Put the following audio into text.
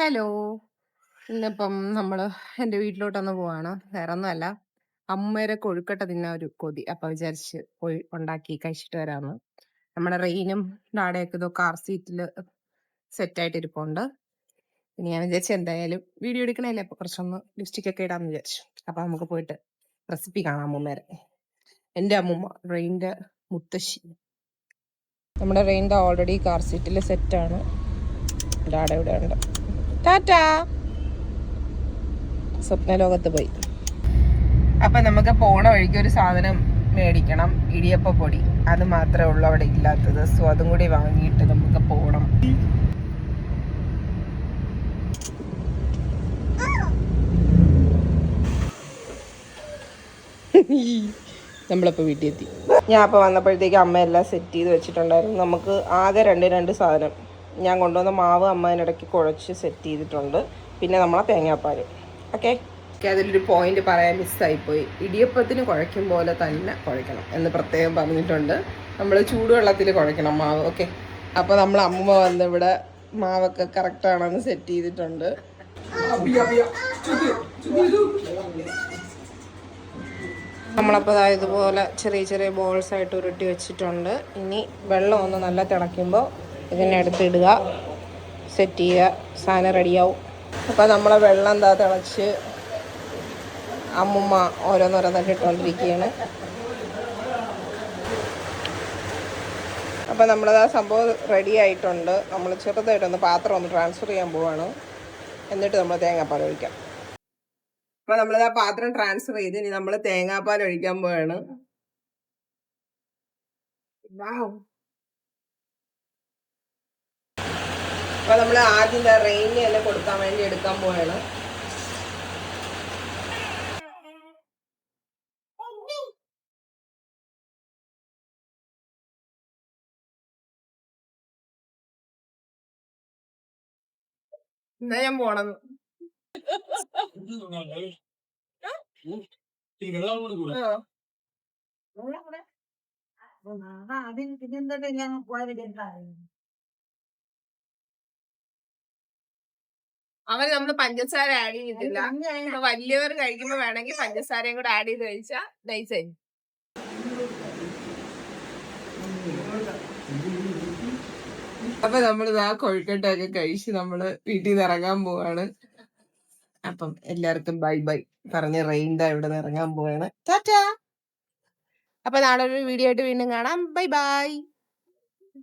Hello. ഇന്നിപ്പം നമ്മള് എൻ്റെ വീട്ടിലോട്ടൊന്ന് പോവാണ്. വേറൊന്നുമല്ല. അമ്മയുടെ കൊഴുക്കട്ട തിന്നാൻ ഒരു കൊതി. അപ്പൊ വിചാരിച്ച് പോയി ഉണ്ടാക്കി കഴിച്ചിട്ട് വരാന്ന്. നമ്മുടെ റെയിനും ഡാഡയൊക്കെ ഇതോ കാർ സീറ്റില് സെറ്റായിട്ട് ഇരിപ്പുണ്ട്. പിന്നെ ഞാൻ വിചാരിച്ചു എന്തായാലും വീഡിയോ എടുക്കണല്ലേ, അപ്പൊ കുറച്ചൊന്ന് ലിപ്സ്റ്റിക് ഒക്കെ ഇടാന്ന് വിചാരിച്ചു. അപ്പൊ നമുക്ക് പോയിട്ട് റെസിപ്പി കാണാം അമ്മൂമ്മേരെ. എൻ്റെ അമ്മൂമ്മ റെയിൻ്റെ മുത്തശ്ശി. നമ്മുടെ റെയിൻ്റെ ഓൾറെഡി കാർ സീറ്റിൽ സെറ്റാണ്. ഡാഡ ഇവിടെ ഉണ്ട്. ടാറ്റാ. സ്വപ്നലോകത്ത് പോയി. അപ്പൊ നമുക്ക് പോണ വഴിക്ക് ഒരു സാധനം മേടിക്കണം, ഇടിയപ്പ പൊടി. അത് മാത്രമേ ഉള്ളൂ അവിടെ ഇല്ലാത്തത്. സോ അതും കൂടി വാങ്ങിയിട്ട് നമുക്ക് പോകണം. നമ്മളിപ്പോ വീട്ടിൽ എത്തി. ഞാൻ അപ്പോൾ വന്നപ്പോഴത്തേക്ക് അമ്മ എല്ലാം സെറ്റ് ചെയ്ത് വെച്ചിട്ടുണ്ടായിരുന്നു. നമുക്ക് ആകെ രണ്ട് സാധനം. ഞാൻ കൊണ്ടുവന്ന മാവ് അമ്മ അതിനിടയ്ക്ക് കുഴച്ച് സെറ്റ് ചെയ്തിട്ടുണ്ട്. പിന്നെ നമ്മളെ തേങ്ങാപ്പാൽ. ഓക്കെ. അതിലൊരു പോയിന്റ് പറയാൻ മിസ്സായിപ്പോയി. ഇടിയപ്പത്തിന് കുഴയ്ക്കും പോലെ തന്നെ കുഴയ്ക്കണം എന്ന് പ്രത്യേകം പറഞ്ഞിട്ടുണ്ട്. നമ്മൾ ചൂടുവെള്ളത്തിൽ കുഴയ്ക്കണം മാവ്. ഓക്കെ. അപ്പോൾ നമ്മൾ അമ്മ വന്ന് ഇവിടെ മാവൊക്കെ കറക്റ്റാണെന്ന് സെറ്റ് ചെയ്തിട്ടുണ്ട്. നമ്മളപ്പോൾ ഇതുപോലെ ചെറിയ ബോൾസ് ആയിട്ട് ഉരുട്ടി വെച്ചിട്ടുണ്ട്. ഇനി വെള്ളം ഒന്ന് നല്ല തിളയ്ക്കുമ്പോൾ ഇതിനടുത്തിടുക, സെറ്റ് ചെയ്യുക, സാധനം റെഡിയാവും. അപ്പോൾ നമ്മളെ വെള്ളം എന്താ തിളച്ച് അമ്മുമ്മ ഓരോന്നോരോന്നൊക്കെ ഇട്ടുകൊണ്ടിരിക്കുകയാണ്. അപ്പോൾ നമ്മളത് സംഭവം റെഡി ആയിട്ടുണ്ട്. നമ്മൾ ചെറുതായിട്ടൊന്ന് പാത്രം ഒന്ന് ട്രാൻസ്ഫർ ചെയ്യാൻ പോവാണ്. എന്നിട്ട് നമ്മൾ തേങ്ങാപ്പാൽ ഒഴിക്കാം. അപ്പോൾ നമ്മളത് ആ പാത്രം ട്രാൻസ്ഫർ ചെയ്ത് ഇനി നമ്മൾ തേങ്ങാപ്പാൽ ഒഴിക്കാൻ പോവാണ്. അപ്പോൾ നമ്മൾ ആദ്യം റെയിന് തന്നെ കൊടുക്കാൻ വേണ്ടി എടുക്കാൻ പോവാണ്. എന്നാ ഞാൻ പോണെന്ന്. അവന് നമ്മള് പഞ്ചസാര ആഡ് ചെയ്തിട്ടില്ല. വലിയവർ കഴിക്കുമ്പോ വേണമെങ്കിൽ പഞ്ചസാരയും കൂടെ ആഡ് ചെയ്ത് കഴിച്ചാൽ നൈസായി. അപ്പൊ നമ്മളിത് ആ കൊഴുക്കട്ടൊക്കെ കഴിച്ച് നമ്മള് വീട്ടിൽ നിന്ന് ഇറങ്ങാൻ പോവാണ്. അപ്പം എല്ലാവർക്കും ബൈ ബൈ പറഞ്ഞ് റെയിൻഡ ഇവിടെ നിന്ന് ഇറങ്ങാൻ പോവാണ്. ടാറ്റാ. അപ്പൊ നാളെ ഒരു വീഡിയോ ആയിട്ട് വീണ്ടും കാണാം. Bye bye.